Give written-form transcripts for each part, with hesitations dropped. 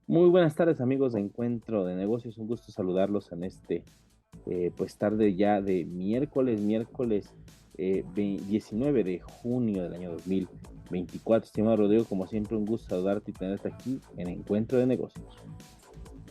Muy buenas tardes amigos de Encuentro de Negocios, un gusto saludarlos en pues tarde ya de miércoles 19 de junio del año 2024. Estimado Rodrigo, como siempre un gusto saludarte y tenerte aquí en Encuentro de Negocios.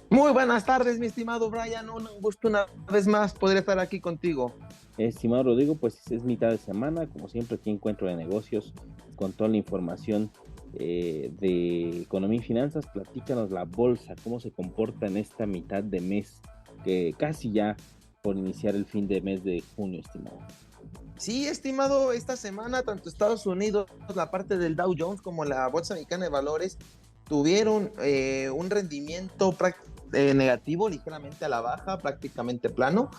Muy buenas tardes, mi estimado Brian. Un gusto una vez más poder estar aquí contigo. Estimado Rodrigo, pues es mitad de semana, como siempre aquí Encuentro de Negocios con toda la información de economía y finanzas. Platícanos la bolsa, cómo se comporta en esta mitad de mes, que casi ya por iniciar el fin de mes de junio, estimado. Sí, estimado, esta semana tanto Estados Unidos, la parte del Dow Jones como la Bolsa Mexicana de Valores tuvieron un rendimiento negativo, ligeramente a la baja, prácticamente plano,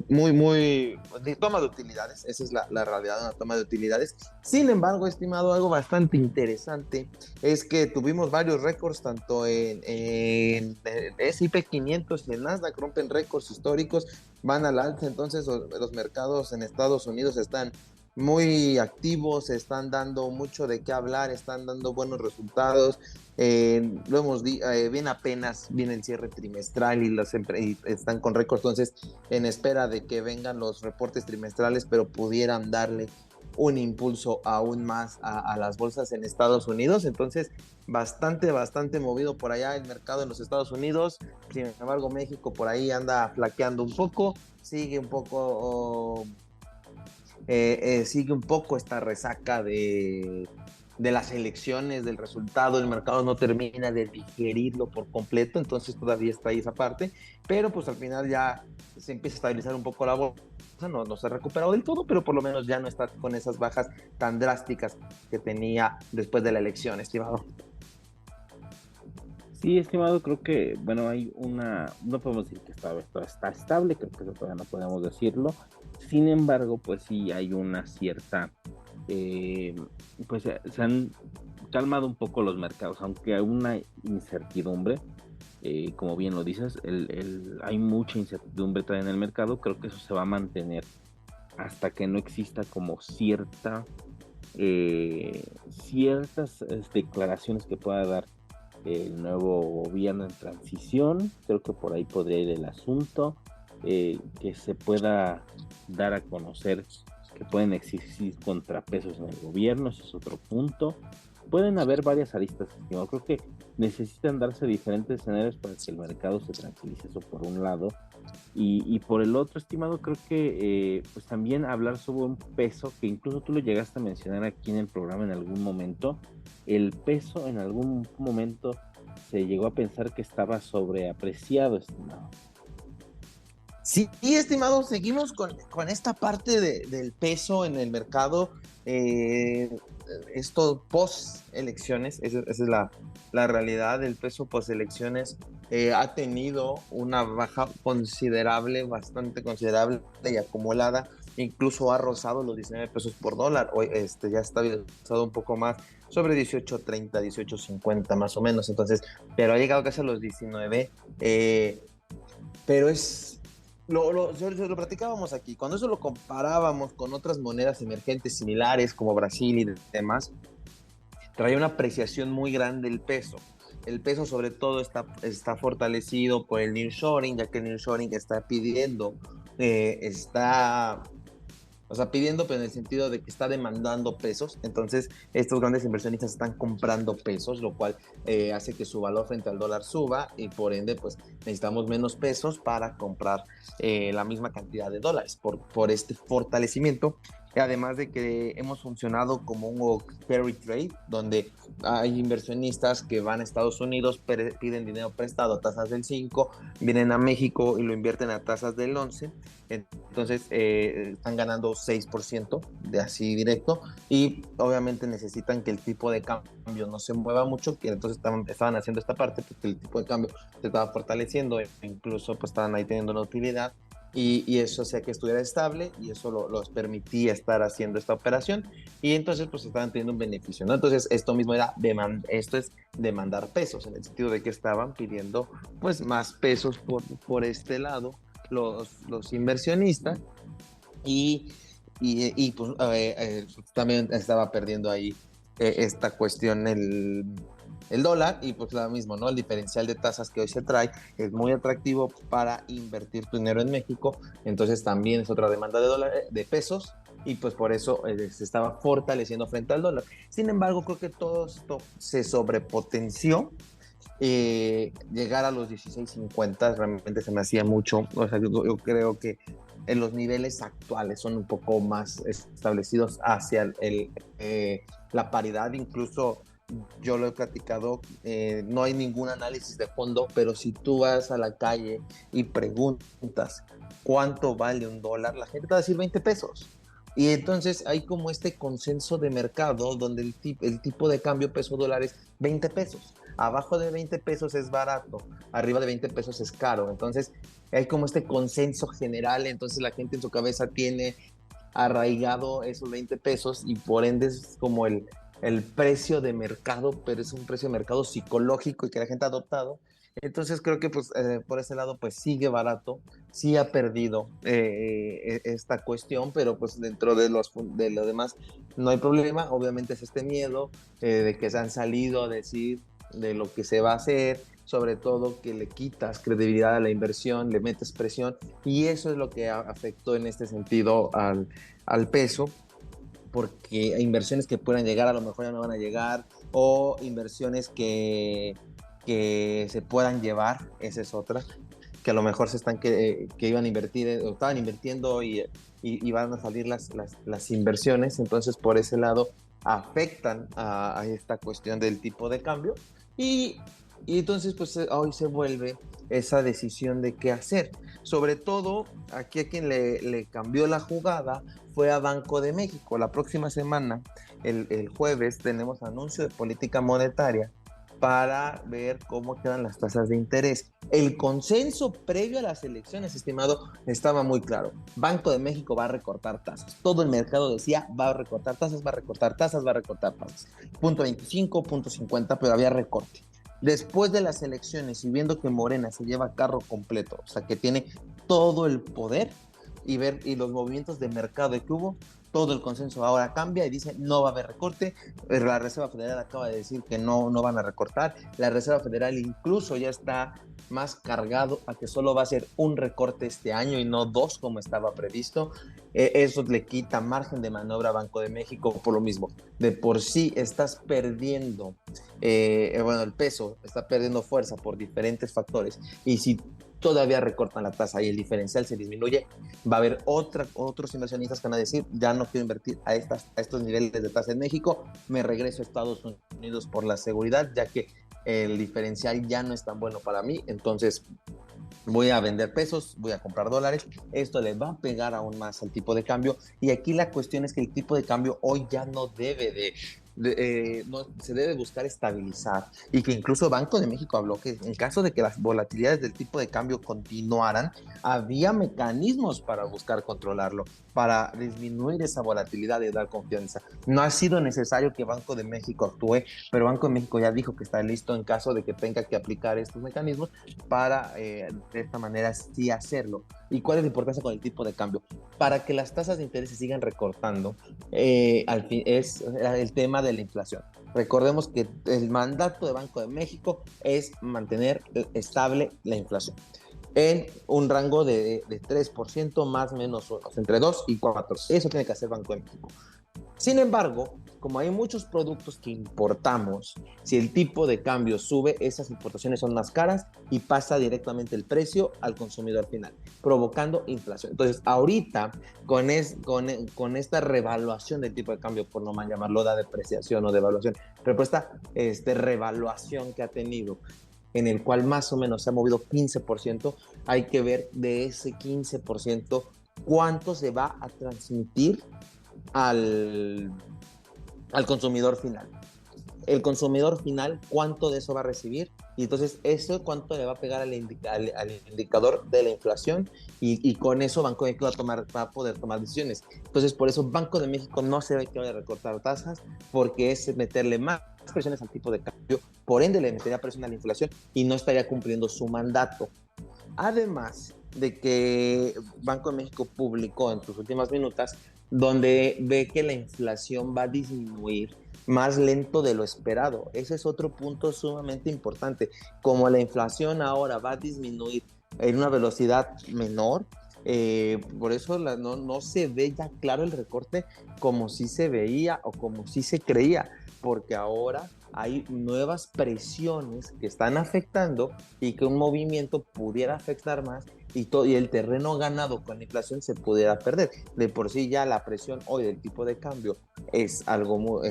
muy de toma de utilidades. Esa es la realidad, una toma de utilidades. Sin embargo, estimado, algo bastante interesante es que tuvimos varios récords, tanto en S&P 500 y el Nasdaq rompen récords históricos, van al alza. Entonces los mercados en Estados Unidos están muy activos, están dando mucho de qué hablar, están dando buenos resultados. Lo hemos bien apenas viene el cierre trimestral y están con récord. Entonces en espera de que vengan los reportes trimestrales, pero pudieran darle un impulso aún más a las bolsas en Estados Unidos. Entonces bastante movido por allá el mercado en los Estados Unidos. Sin embargo, México por ahí anda flaqueando un poco, sigue un poco sigue un poco esta resaca de las elecciones, del resultado. El mercado no termina de digerirlo por completo, entonces todavía está ahí esa parte, pero pues al final ya se empieza a estabilizar un poco la bolsa. No se ha recuperado del todo, pero por lo menos ya no está con esas bajas tan drásticas que tenía después de la elección, estimado. Sí, estimado, creo que, bueno, no podemos decir que está estable, creo que eso todavía no podemos decirlo. Sin embargo, pues sí hay una cierta, eh, pues se han calmado un poco los mercados, aunque hay una incertidumbre, como bien lo dices, hay mucha incertidumbre todavía en el mercado. Creo que eso se va a mantener hasta que no exista como ciertas declaraciones que pueda dar el nuevo gobierno en transición. Creo que por ahí podría ir el asunto, que se pueda dar a conocer que pueden existir contrapesos en el gobierno. Ese es otro punto. Pueden haber varias aristas, estimado. Creo que necesitan darse diferentes escenarios para que el mercado se tranquilice, eso por un lado. Y por el otro, estimado, creo que pues también hablar sobre un peso, que incluso tú lo llegaste a mencionar aquí en el programa en algún momento. El peso en algún momento se llegó a pensar que estaba sobreapreciado, estimado. Sí, estimado, seguimos con esta parte del peso en el mercado. Eh, Esto post elecciones, esa es la realidad. El peso post elecciones ha tenido una baja considerable, bastante considerable y acumulada. Incluso ha rozado los 19 pesos por dólar. Hoy ya está estabilizado un poco más, sobre 18.30, 18.50 más o menos. Entonces, pero ha llegado casi a los 19. Pero lo platicábamos aquí, cuando eso lo comparábamos con otras monedas emergentes similares como Brasil y demás, trae una apreciación muy grande el peso. El peso sobre todo está fortalecido por el nearshoring, ya que el nearshoring está pidiendo, está o sea, pidiendo, pero en el sentido de que está demandando pesos. Entonces, estos grandes inversionistas están comprando pesos, lo cual hace que su valor frente al dólar suba y por ende, pues necesitamos menos pesos para comprar la misma cantidad de dólares por este fortalecimiento. Además de que hemos funcionado como un carry trade, donde hay inversionistas que van a Estados Unidos, piden dinero prestado a tasas del 5, vienen a México y lo invierten a tasas del 11. Entonces están ganando 6% de así directo, y obviamente necesitan que el tipo de cambio no se mueva mucho, que entonces estaban haciendo esta parte porque el tipo de cambio se estaba fortaleciendo, e incluso pues estaban ahí teniendo una utilidad, y eso hacía que estuviera estable y eso los permitía estar haciendo esta operación, y entonces pues estaban teniendo un beneficio, ¿no? Entonces esto es demandar pesos, en el sentido de que estaban pidiendo pues más pesos por este lado los inversionistas, y Pues también estaba perdiendo ahí esta cuestión el dólar, y pues lo mismo, ¿no? El diferencial de tasas que hoy se trae es muy atractivo para invertir tu dinero en México, entonces también es otra demanda de pesos, y pues por eso se estaba fortaleciendo frente al dólar. Sin embargo, creo que todo esto se sobrepotenció. Llegar a los 16.50 realmente se me hacía mucho. O sea, yo creo que en los niveles actuales son un poco más establecidos hacia la paridad. Incluso yo lo he platicado, no hay ningún análisis de fondo, pero si tú vas a la calle y preguntas cuánto vale un dólar, la gente te va a decir 20 pesos. Y entonces hay como este consenso de mercado donde el tipo de cambio peso dólar es 20 pesos. Abajo de 20 pesos es barato, arriba de 20 pesos es caro. Entonces hay como este consenso general, entonces la gente en su cabeza tiene arraigado esos 20 pesos, y por ende es como el precio de mercado, pero es un precio de mercado psicológico y que la gente ha adoptado. Entonces creo que pues por ese lado pues sigue barato, sí ha perdido esta cuestión, pero pues dentro de lo demás no hay problema. Obviamente es este miedo de que se han salido a decir de lo que se va a hacer, sobre todo que le quitas credibilidad a la inversión, le metes presión, y eso es lo que afectó en este sentido al peso, porque inversiones que puedan llegar a lo mejor ya no van a llegar, o inversiones que se puedan llevar, esa es otra, que a lo mejor que iban a invertir, o estaban invirtiendo y van a salir las inversiones. Entonces por ese lado afectan a esta cuestión del tipo de cambio, y, y entonces pues hoy se vuelve esa decisión de qué hacer. Sobre todo aquí a quien le cambió la jugada fue a Banco de México. La próxima semana, el jueves, tenemos anuncio de política monetaria para ver cómo quedan las tasas de interés. El consenso previo a las elecciones, estimado, estaba muy claro. Banco de México va a recortar tasas. Todo el mercado decía, va a recortar tasas, va a recortar tasas, va a recortar tasas. Punto 25, punto 50, pero había recorte. Después de las elecciones, y viendo que Morena se lleva carro completo, o sea, que tiene todo el poder, y los movimientos de mercado que hubo, todo el consenso ahora cambia y dice no va a haber recorte. La Reserva Federal acaba de decir que no van a recortar. La Reserva Federal incluso ya está más cargado a que solo va a ser un recorte este año y no dos como estaba previsto. Eso le quita margen de maniobra a Banco de México. Por lo mismo, de por sí estás perdiendo, el peso está perdiendo fuerza por diferentes factores, y si todavía recortan la tasa y el diferencial se disminuye, va a haber otros inversionistas que van a decir, ya no quiero invertir a estos niveles de tasa en México, me regreso a Estados Unidos por la seguridad, ya que el diferencial ya no es tan bueno para mí, entonces voy a vender pesos, voy a comprar dólares. Esto le va a pegar aún más al tipo de cambio, y aquí la cuestión es que el tipo de cambio hoy ya no debe no, se debe buscar estabilizar, y que incluso Banco de México habló que en caso de que las volatilidades del tipo de cambio continuaran, había mecanismos para buscar controlarlo, para disminuir esa volatilidad y dar confianza. No ha sido necesario que Banco de México actúe, pero Banco de México ya dijo que está listo en caso de que tenga que aplicar estos mecanismos para de esta manera sí hacerlo. ¿Y cuál es la importancia con el tipo de cambio? Para que las tasas de interés se sigan recortando, al fin es el tema de la inflación. Recordemos que el mandato de Banco de México es mantener estable la inflación en un rango de 3% más o menos, entre 2 y 4. Eso tiene que hacer Banco de México. Sin embargo, como hay muchos productos que importamos, si el tipo de cambio sube, esas importaciones son más caras y pasa directamente el precio al consumidor final, provocando inflación. Entonces, ahorita, con esta revaluación del tipo de cambio, por no mal llamarlo, da depreciación o devaluación, pero esta revaluación que ha tenido, en el cual más o menos se ha movido 15%, hay que ver de ese 15% cuánto se va a transmitir al, al consumidor final. El consumidor final, cuánto de eso va a recibir, y entonces eso cuánto le va a pegar al indicador de la inflación, y con eso Banco de México va a poder tomar decisiones. Entonces por eso Banco de México no se ve que vaya a recortar tasas, porque es meterle más presiones al tipo de cambio, por ende le metería presión a la inflación y no estaría cumpliendo su mandato. Además de que Banco de México publicó en sus últimas minutas donde ve que la inflación va a disminuir más lento de lo esperado. Ese es otro punto sumamente importante. Como la inflación ahora va a disminuir en una velocidad menor, por eso no se ve ya claro el recorte como si se veía o como si se creía, porque ahora hay nuevas presiones que están afectando y que un movimiento pudiera afectar más y el terreno ganado con la inflación se pudiera perder. De por sí ya la presión hoy del tipo de cambio es algo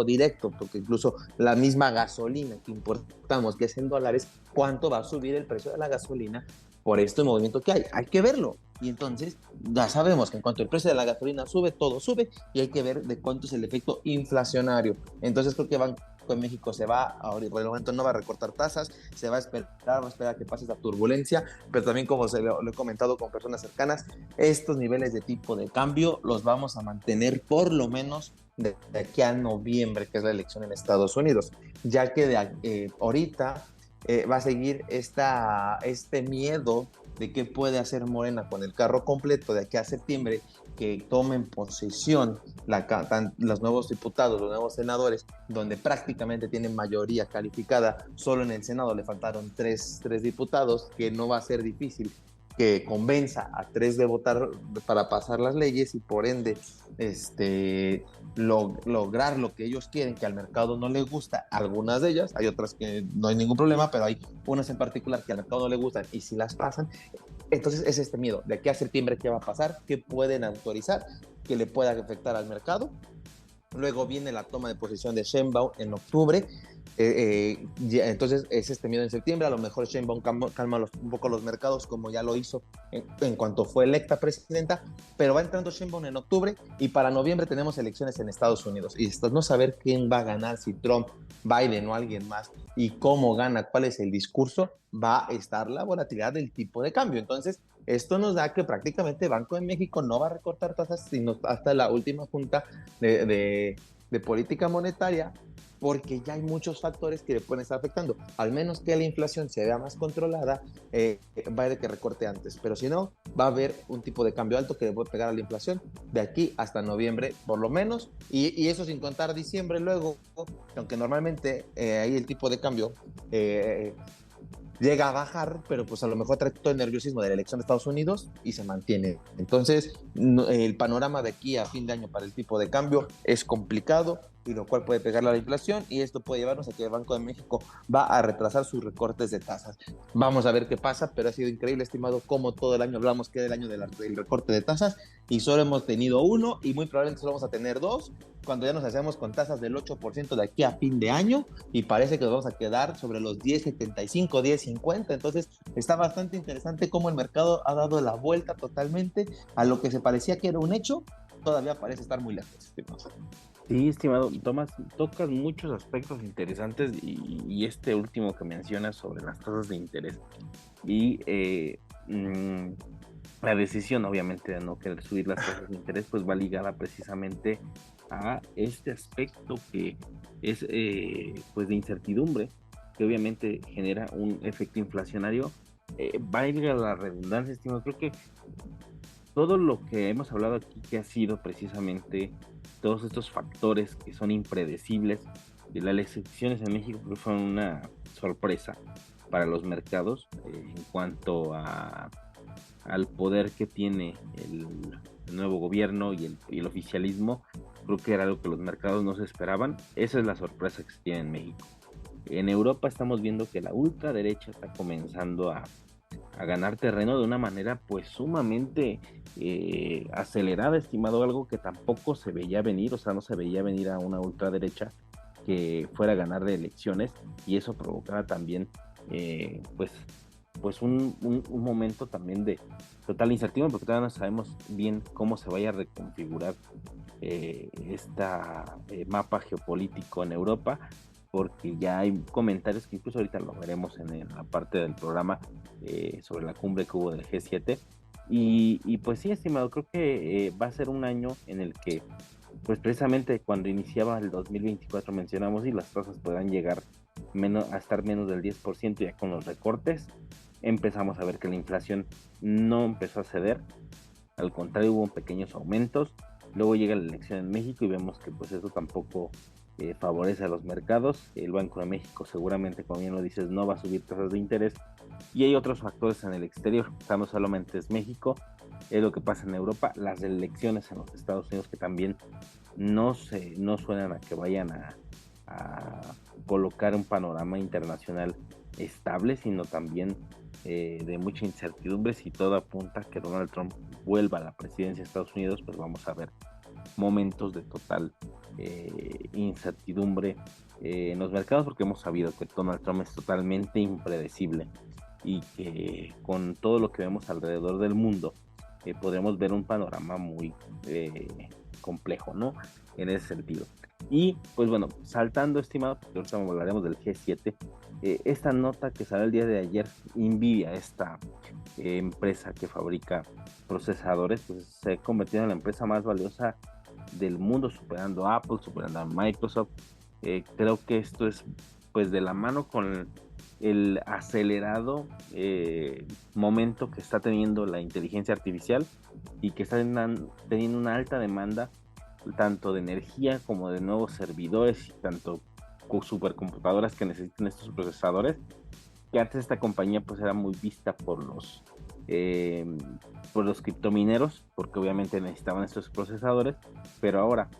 directo, porque incluso la misma gasolina que importamos, que es en dólares, ¿cuánto va a subir el precio de la gasolina por este movimiento que hay? Hay que verlo. Y entonces ya sabemos que en cuanto el precio de la gasolina sube, todo sube y hay que ver de cuánto es el efecto inflacionario. Entonces creo que Banco de México se va, ahorita por el momento no va a recortar tasas, se va a esperar a que pase esa turbulencia, pero también como lo he comentado con personas cercanas, estos niveles de tipo de cambio los vamos a mantener por lo menos de aquí a noviembre, que es la elección en Estados Unidos, ya que ahorita va a seguir este miedo de qué puede hacer Morena con el carro completo de aquí a septiembre, que tomen posesión los nuevos diputados, los nuevos senadores, donde prácticamente tienen mayoría calificada. Solo en el Senado le faltaron tres diputados, que no va a ser difícil que convenza a tres de votar para pasar las leyes y por ende lograr lo que ellos quieren, que al mercado no le gusta, algunas de ellas, hay otras que no hay ningún problema, pero hay unas en particular que al mercado no le gustan y si las pasan, entonces es este miedo de aquí a septiembre qué va a pasar, qué pueden autorizar, que le pueda afectar al mercado. Luego viene la toma de posesión de Sheinbaum en octubre. Entonces es este miedo en septiembre. A lo mejor Sheinbaum calma un poco los mercados, como ya lo hizo en cuanto fue electa presidenta. Pero va entrando Sheinbaum en octubre y para noviembre tenemos elecciones en Estados Unidos. Y esto no saber quién va a ganar, si Trump, Biden o alguien más, y cómo gana, cuál es el discurso, va a estar la volatilidad del tipo de cambio. Entonces, esto nos da que prácticamente Banco de México no va a recortar tasas sino hasta la última junta de política monetaria, porque ya hay muchos factores que le pueden estar afectando. Al menos que la inflación se vea más controlada, va a haber que recorte antes. Pero si no, va a haber un tipo de cambio alto que le puede pegar a la inflación de aquí hasta noviembre, por lo menos. Y eso sin contar diciembre luego, aunque normalmente ahí el tipo de cambio llega a bajar, pero pues a lo mejor trae todo el nerviosismo de la elección de Estados Unidos y se mantiene. Entonces, el panorama de aquí a fin de año para el tipo de cambio es complicado y lo cual puede pegarle a la inflación y esto puede llevarnos a que el Banco de México va a retrasar sus recortes de tasas. Vamos a ver qué pasa, pero ha sido increíble, estimado, como todo el año hablamos que era el año del recorte de tasas y solo hemos tenido uno y muy probablemente solo vamos a tener dos cuando ya nos hacemos con tasas del 8% de aquí a fin de año y parece que nos vamos a quedar sobre los 10.75, 10.50. Entonces está bastante interesante cómo el mercado ha dado la vuelta totalmente a lo que se parecía que era un hecho, todavía parece estar muy lejos, estimado. Sí, estimado, tocas muchos aspectos interesantes y este último que mencionas sobre las tasas de interés y la decisión obviamente de no querer subir las tasas de interés pues va ligada precisamente a este aspecto que es pues de incertidumbre que obviamente genera un efecto inflacionario. Va a ir a la redundancia, estimado, creo que todo lo que hemos hablado aquí, que ha sido precisamente todos estos factores que son impredecibles, de las elecciones en México creo que fueron una sorpresa para los mercados en cuanto al poder que tiene el nuevo gobierno y el oficialismo. Creo que era algo que los mercados no se esperaban. Esa es la sorpresa que se tiene en México. En Europa estamos viendo que la ultraderecha está comenzando a ganar terreno de una manera pues sumamente acelerada, estimado, algo que tampoco se veía venir, o sea, no se veía venir a una ultraderecha que fuera a ganar de elecciones y eso provocara también pues un momento también de total incertidumbre porque todavía no sabemos bien cómo se vaya a reconfigurar esta mapa geopolítico en Europa, porque ya hay comentarios que incluso ahorita lo veremos en la parte del programa sobre la cumbre que hubo del G7 y pues sí, estimado, creo que va a ser un año en el que pues precisamente cuando iniciaba el 2024 mencionamos y las tasas podrán llegar a estar menos del 10% ya con los recortes, empezamos a ver que la inflación no empezó a ceder, al contrario hubo pequeños aumentos luego llega la elección en México y vemos que pues eso tampoco favorece a los mercados. El Banco de México seguramente, como bien lo dices, no va a subir tasas de interés, y hay otros factores en el exterior. O sea, no solamente es México, es lo que pasa en Europa, las elecciones en los Estados Unidos que también no suenan a que vayan a colocar un panorama internacional estable, sino también de mucha incertidumbre. Si todo apunta a que Donald Trump vuelva a la presidencia de Estados Unidos, pues vamos a ver momentos de total incertidumbre en los mercados, porque hemos sabido que Donald Trump es totalmente impredecible y que con todo lo que vemos alrededor del mundo podremos ver un panorama muy complejo, ¿no? En ese sentido. Y pues bueno, saltando, estimado, porque ahorita hablaremos del G7, esta nota que salió el día de ayer, Nvidia, esta empresa que fabrica procesadores, pues se ha convertido en la empresa más valiosa del mundo, superando a Apple, superando a Microsoft. Creo que esto es pues de la mano con el acelerado momento que está teniendo la inteligencia artificial y que está teniendo una alta demanda tanto de energía como de nuevos servidores y tanto supercomputadoras que necesitan estos procesadores, que antes esta compañía pues era muy vista eh, por los criptomineros, porque obviamente necesitaban estos procesadores, pero ahora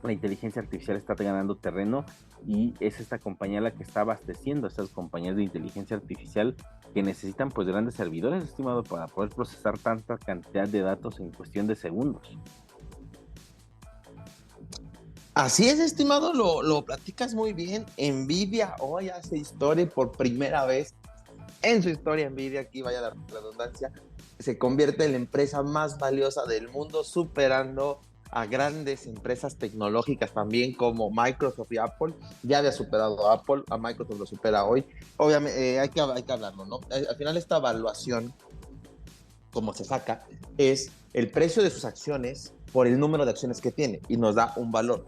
la inteligencia artificial está ganando terreno y es esta compañía la que está abasteciendo a estas compañías de inteligencia artificial que necesitan pues grandes servidores, estimado, para poder procesar tanta cantidad de datos en cuestión de segundos. Así es, estimado, lo platicas muy bien. Nvidia hoy hace historia y por primera vez en su historia. Nvidia, aquí vaya la redundancia, se convierte en la empresa más valiosa del mundo, superando a grandes empresas tecnológicas también como Microsoft y Apple. Ya había superado a Apple, a Microsoft lo supera hoy. Obviamente hay que hablarlo, ¿no? Al final esta evaluación, como se saca, es el precio de sus acciones por el número de acciones que tiene y nos da un valor,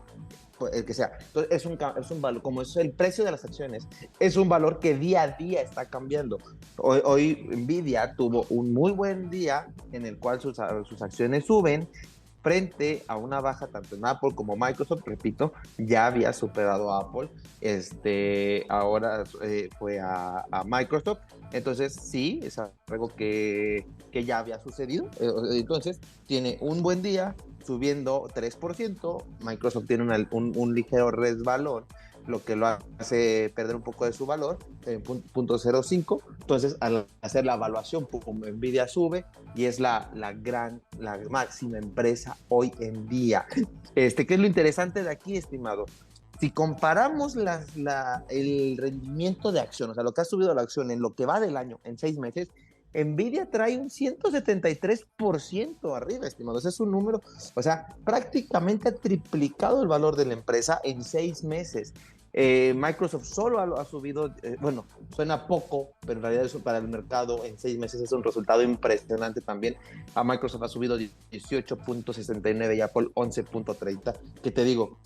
el que sea. Entonces es un valor, como es el precio de las acciones, es un valor que día a día está cambiando. Hoy Nvidia tuvo un muy buen día en el cual sus acciones suben frente a una baja tanto en Apple como Microsoft. Repito, ya había superado a Apple, ahora fue a Microsoft. Entonces sí, es algo que ya había sucedido. Entonces tiene un buen día subiendo 3%, Microsoft tiene un ligero resbalón, lo que lo hace perder un poco de su valor, 0.05. Entonces, al hacer la evaluación, Nvidia sube y es la máxima empresa hoy en día. ¿Qué es lo interesante de aquí, estimado? Si comparamos el rendimiento de acción, o sea, lo que ha subido la acción en lo que va del año, en 6 meses, Nvidia trae un 173% arriba, estimados. Es un número, o sea, prácticamente ha triplicado el valor de la empresa en 6 meses. Microsoft solo ha subido, bueno, suena poco, pero en realidad eso para el mercado en 6 meses es un resultado impresionante también. A Microsoft ha subido 18.69 y Apple 11.30. ¿Qué te digo?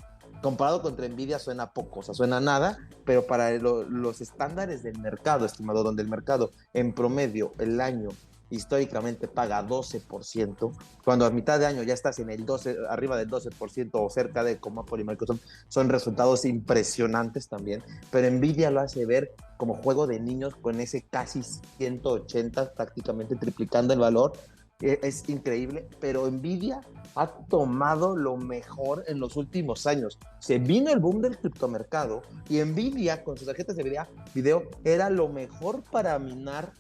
Comparado contra Nvidia suena poco, o sea, suena nada, pero para los estándares del mercado, estimado, donde el mercado en promedio el año históricamente paga 12%, cuando a mitad de año ya estás en el 12, arriba del 12% o cerca de como Apple y Microsoft, son resultados impresionantes también, pero Nvidia lo hace ver como juego de niños con ese casi 180, prácticamente triplicando el valor. Es increíble, pero Nvidia ha tomado lo mejor en los últimos años. Se vino el boom del criptomercado y Nvidia con sus tarjetas de video era lo mejor para minar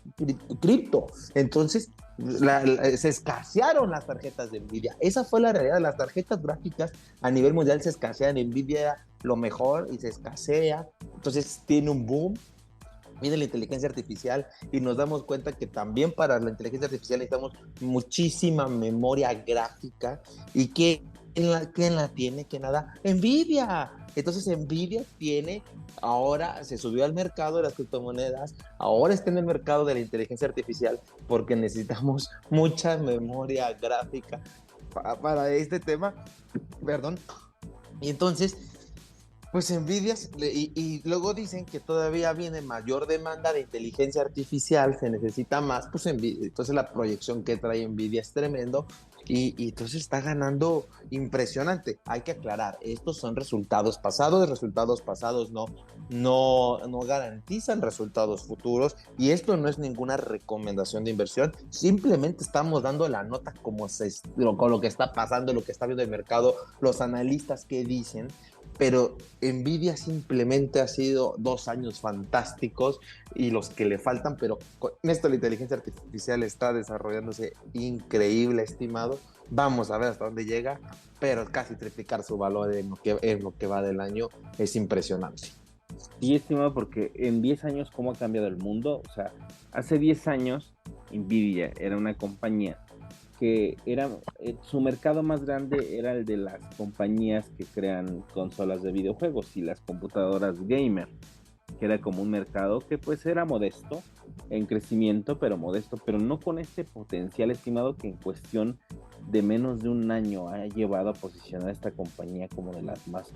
cripto. Entonces se escasearon las tarjetas de Nvidia. Esa fue la realidad. Las tarjetas gráficas a nivel mundial se escasean. Nvidia era lo mejor y se escasea. Entonces tiene un boom. Viene la inteligencia artificial y nos damos cuenta que también para la inteligencia artificial necesitamos muchísima memoria gráfica. ¿Y quién la tiene? Que nada, Nvidia. Entonces Nvidia ahora se subió al mercado de las criptomonedas, ahora está en el mercado de la inteligencia artificial porque necesitamos mucha memoria gráfica para este tema, perdón. Y entonces pues Nvidia, y luego dicen que todavía viene mayor demanda de inteligencia artificial, se necesita más, pues entonces la proyección que trae Nvidia es tremendo. y entonces está ganando impresionante. Hay que aclarar, estos son resultados pasados no garantizan resultados futuros, y esto no es ninguna recomendación de inversión, simplemente estamos dando la nota con lo que está pasando, lo que está viendo el mercado, los analistas que dicen. Pero Nvidia simplemente ha sido 2 años fantásticos y los que le faltan, pero con esto la inteligencia artificial está desarrollándose increíble, estimado. Vamos a ver hasta dónde llega, pero casi triplicar su valor en lo que va del año es impresionante. Sí, estimado, porque en 10 años, ¿cómo ha cambiado el mundo? O sea, hace 10 años, Nvidia era una compañía que era, su mercado más grande era el de las compañías que crean consolas de videojuegos y las computadoras gamer, que era como un mercado que pues era modesto en crecimiento, pero modesto, pero no con este potencial, estimado, que en cuestión de menos de un año ha llevado a posicionar a esta compañía como de las más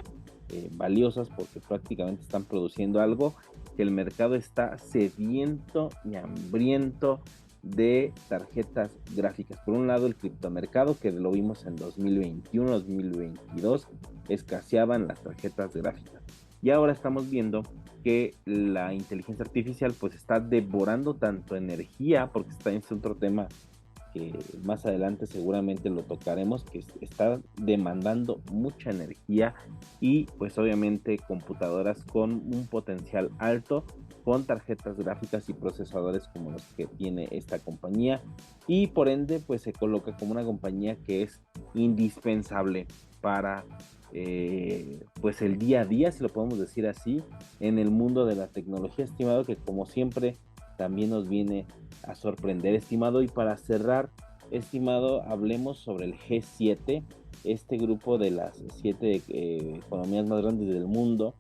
valiosas, porque prácticamente están produciendo algo que el mercado está sediento y hambriento de tarjetas gráficas. Por un lado, el criptomercado, que lo vimos en 2021, 2022, escaseaban las tarjetas gráficas. Y ahora estamos viendo que la inteligencia artificial pues está devorando tanto energía, porque está en otro tema que más adelante seguramente lo tocaremos, que está demandando mucha energía y pues obviamente computadoras con un potencial alto, con tarjetas gráficas y procesadores como los que tiene esta compañía, y por ende pues se coloca como una compañía que es indispensable para pues el día a día, si lo podemos decir así, en el mundo de la tecnología, estimado, que como siempre también nos viene a sorprender, estimado. Y para cerrar, estimado, hablemos sobre el G7, este grupo de las 7 economías más grandes del mundo,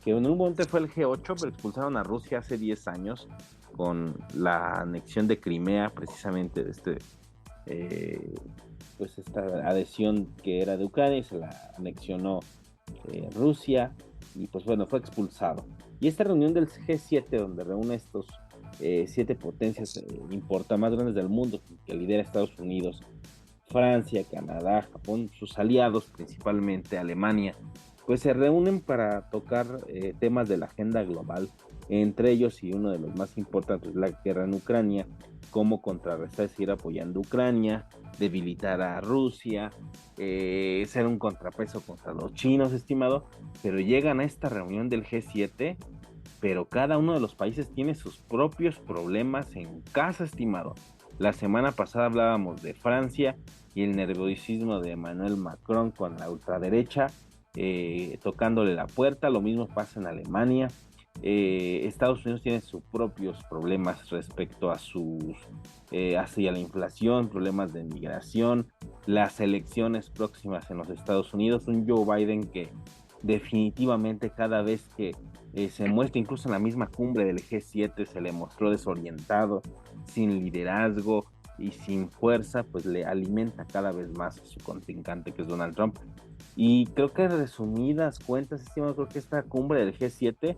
que en un momento fue el G8, pero expulsaron a Rusia hace 10 años con la anexión de Crimea, precisamente de pues esta adhesión que era de Ucrania, y se la anexionó Rusia, y pues bueno, fue expulsado. Y esta reunión del G7, donde reúne estos 7 potencias más grandes del mundo, que lidera Estados Unidos, Francia, Canadá, Japón, sus aliados, principalmente Alemania, pues se reúnen para tocar temas de la agenda global, entre ellos, y uno de los más importantes, la guerra en Ucrania, cómo contrarrestar, seguir apoyando a Ucrania, debilitar a Rusia, ser un contrapeso contra los chinos, estimado. Pero llegan a esta reunión del G7, pero cada uno de los países tiene sus propios problemas en casa, estimado. La semana pasada hablábamos de Francia y el nerviosismo de Emmanuel Macron con la ultraderecha, tocándole la puerta. Lo mismo pasa en Alemania. Estados Unidos tiene sus propios problemas respecto a hacia la inflación, problemas de migración, las elecciones próximas en los Estados Unidos, un Joe Biden que definitivamente cada vez que se muestra, incluso en la misma cumbre del G7, se le mostró desorientado, sin liderazgo y sin fuerza, pues le alimenta cada vez más a su contrincante, que es Donald Trump. Y creo que, resumidas cuentas, estimado, creo que esta cumbre del G7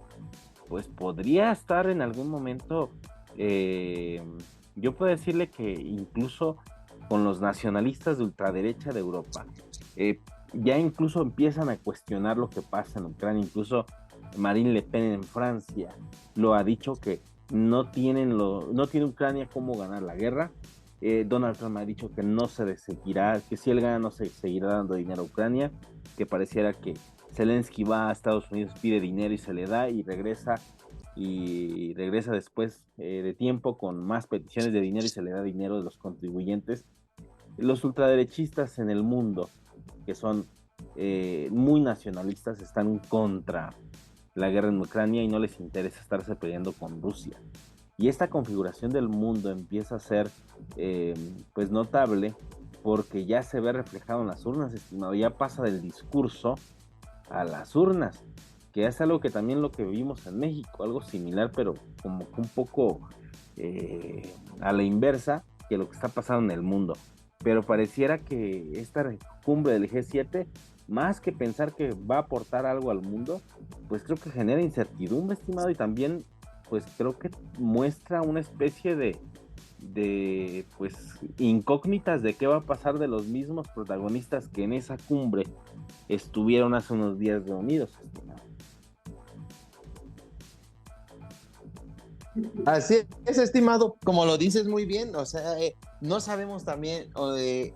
pues podría estar en algún momento, yo puedo decirle que incluso con los nacionalistas de ultraderecha de Europa, ya incluso empiezan a cuestionar lo que pasa en Ucrania. Incluso Marine Le Pen en Francia lo ha dicho, que no tiene Ucrania cómo ganar la guerra. Donald Trump ha dicho que no se seguirá, que si él gana no se seguirá dando dinero a Ucrania, que pareciera que Zelensky va a Estados Unidos, pide dinero y se le da, y regresa después de tiempo con más peticiones de dinero y se le da dinero de los contribuyentes. Los ultraderechistas en el mundo, que son muy nacionalistas, están contra la guerra en Ucrania y no les interesa estarse peleando con Rusia. Y esta configuración del mundo empieza a ser pues notable, porque ya se ve reflejado en las urnas, estimado. Ya pasa del discurso a las urnas, que es algo que también lo que vivimos en México, algo similar, pero como que un poco a la inversa que lo que está pasando en el mundo. Pero pareciera que esta cumbre del G7, más que pensar que va a aportar algo al mundo, pues creo que genera incertidumbre, estimado, y también pues creo que muestra una especie pues incógnitas de qué va a pasar de los mismos protagonistas que en esa cumbre estuvieron hace unos días reunidos, estimado. Así es, estimado, como lo dices muy bien, o sea, no sabemos también,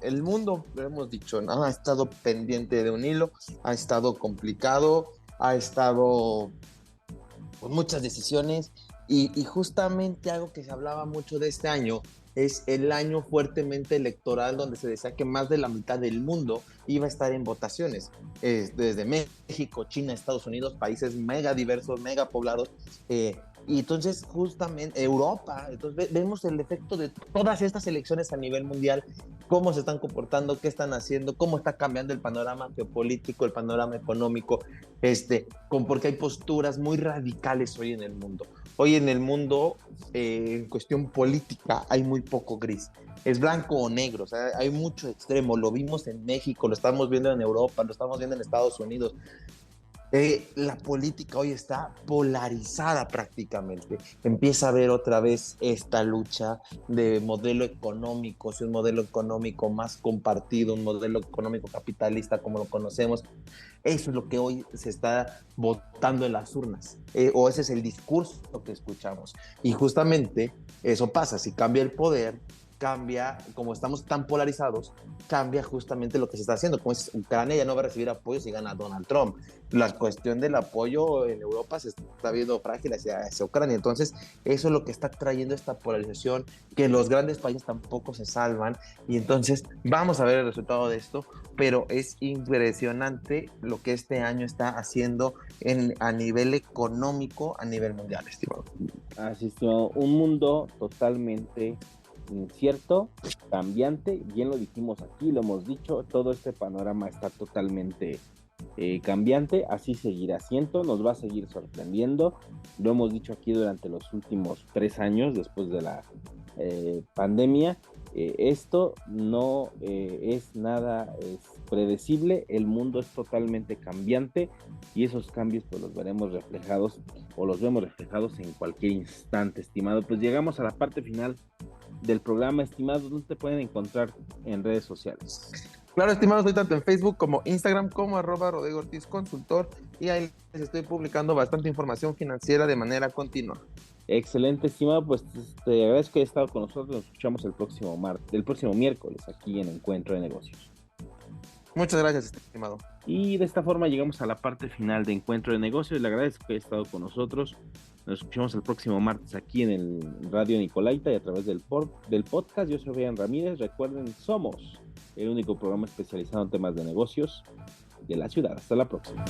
el mundo, lo hemos dicho, ¿no? Ha estado pendiente de un hilo, ha estado complicado, ha estado con muchas decisiones y justamente algo que se hablaba mucho de este año es el año fuertemente electoral donde se decía que más de la mitad del mundo iba a estar en votaciones, desde México, China, Estados Unidos, países mega diversos, mega poblados, y entonces justamente Europa, entonces vemos el efecto de todas estas elecciones a nivel mundial, cómo se están comportando, qué están haciendo, cómo está cambiando el panorama geopolítico, el panorama económico, porque hay posturas muy radicales hoy en el mundo. Hoy en el mundo, en cuestión política, hay muy poco gris. Es blanco o negro, o sea, hay mucho extremo. Lo vimos en México, lo estamos viendo en Europa, lo estamos viendo en Estados Unidos. La política hoy está polarizada prácticamente. Empieza a haber otra vez esta lucha de modelo económico, si un modelo económico más compartido, un modelo económico capitalista como lo conocemos. Eso es lo que hoy se está votando en las urnas, o ese es el discurso que escuchamos. Y justamente eso pasa, si cambia el poder, cambia, como estamos tan polarizados, cambia justamente lo que se está haciendo. Como es Ucrania ya no va a recibir apoyo si gana Donald Trump. La cuestión del apoyo en Europa se está viendo frágil hacia Ucrania. Entonces, eso es lo que está trayendo esta polarización, que los grandes países tampoco se salvan. Y entonces, vamos a ver el resultado de esto, pero es impresionante lo que este año está haciendo a nivel económico, a nivel mundial, estimado. Así es, un mundo totalmente incierto, cambiante, bien lo dijimos aquí, lo hemos dicho, todo este panorama está totalmente cambiante, así seguirá siendo, nos va a seguir sorprendiendo, lo hemos dicho aquí durante los últimos 3 años después de la pandemia, esto no es nada predecible, el mundo es totalmente cambiante y esos cambios pues los veremos reflejados o los vemos reflejados en cualquier instante, estimado. Pues llegamos a la parte final del programa, estimado. ¿Dónde te pueden encontrar en redes sociales? Claro, estimados, estoy tanto en Facebook como Instagram como @Rodrigo Ortiz Consultor, y ahí les estoy publicando bastante información financiera de manera continua. Excelente, estimado, pues te agradezco que hayas estado con nosotros, nos escuchamos el próximo miércoles aquí en Encuentro de Negocios. Muchas gracias, estimado. Y de esta forma llegamos a la parte final de Encuentro de Negocios, le agradezco que haya estado con nosotros, nos escuchamos el próximo martes aquí en el Radio Nicolaita y a través del podcast. Yo soy Brian Ramírez, recuerden, somos el único programa especializado en temas de negocios de la ciudad. Hasta la próxima.